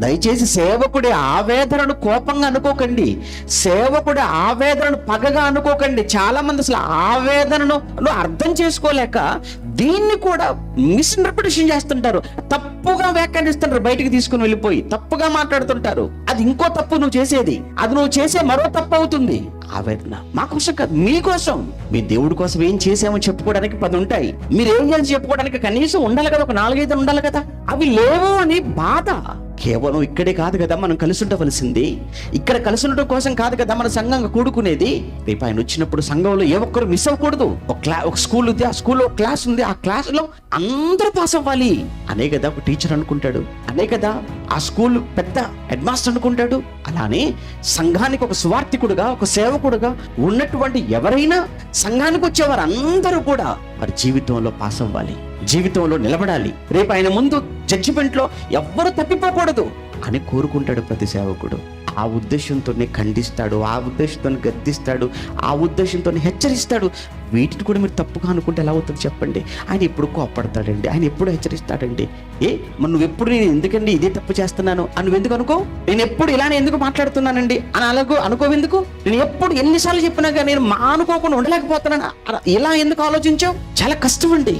దయచేసి సేవకుడి ఆవేదనను కోపంగా అనుకోకండి, సేవకుడి ఆవేదనను పగగా అనుకోకండి. చాలా మంది అసలు ఆవేదనను అర్థం చేసుకోలేక దీన్ని కూడా మిస్ఇంటర్ప్రిటేషన్ చేస్తుంటారు, తప్పుగా వ్యాఖ్యానిస్తుంటారు, బయటికి తీసుకుని వెళ్ళిపోయి తప్పుగా మాట్లాడుతుంటారు. అది ఇంకో తప్పు నువ్వు చేసేది, అది నువ్వు చేసే మరో తప్పు అవుతుంది. ఆవేదన మా కోసం కాదు, మీకోసం. మీ దేవుడి కోసం ఏం చేసామో చెప్పుకోవడానికి 10 ఉంటాయి. మీరు ఏం చేసి చెప్పుకోవడానికి కనీసం ఉండాలి కదా, ఒక 4-5 ఉండాలి కదా. అవి లేవు అని బాధ. కేవలం ఇక్కడే కాదు కదా మనం కలిసి ఉండవలసింది, ఇక్కడ కలిసి ఉండటం కోసం కాదు కదా మన సంఘంగా కూడుకునేది. రేపు ఆయన వచ్చినప్పుడు సంఘంలో ఏ ఒక్కరు మిస్ అవ్వకూడదు. ఒక స్కూల్ ఉంది, ఆ స్కూల్లో క్లాస్ ఉంది, ఆ క్లాసులో అందరూ పాస్ అవ్వాలి అనే కదా ఒక టీచర్ అనుకుంటాడు, అనే కదా ఆ స్కూల్ పెద్ద హెడ్ మాస్టర్ అనుకుంటాడు. అలానే సంఘానికి ఒక సువార్థికుడుగా, ఒక సేవకుడుగా ఉన్నటువంటి ఎవరైనా సంఘానికి వచ్చేవారు అందరూ కూడా వారి జీవితంలో పాస్ అవ్వాలి, జీవితంలో నిలబడాలి. రేపు ఆయన ముందు జడ్జిమెంట్ లో ఎవ్వరు తప్పిపోకూడదు అని కోరుకుంటాడు ప్రతి సేవకుడు. ఆ ఉద్దేశంతోనే ఖండిస్తాడు, ఆ ఉద్దేశంతో గద్దిస్తాడు, ఆ ఉద్దేశంతో హెచ్చరిస్తాడు. వీటిని కూడా మీరు తప్పుగా అనుకుంటే ఎలా అవుతుంది చెప్పండి? ఆయన ఎప్పుడు కోప్పడతాడండి, ఆయన ఎప్పుడు హెచ్చరిస్తాడండి. మరి నువ్వు ఎప్పుడు నేను ఎందుకండి ఇదే తప్పు చేస్తున్నాను అని నువ్వు ఎందుకు అనుకో? నేను ఎప్పుడు ఇలానే ఎందుకు మాట్లాడుతున్నానండి అని అలాగో అనుకోవెందుకు? నేను ఎప్పుడు ఎన్నిసార్లు చెప్పినాగా నేను అనుకోకుండా ఉండలేకపోతున్నాను ఇలా ఎందుకు ఆలోచించావు? చాలా కష్టం అండి.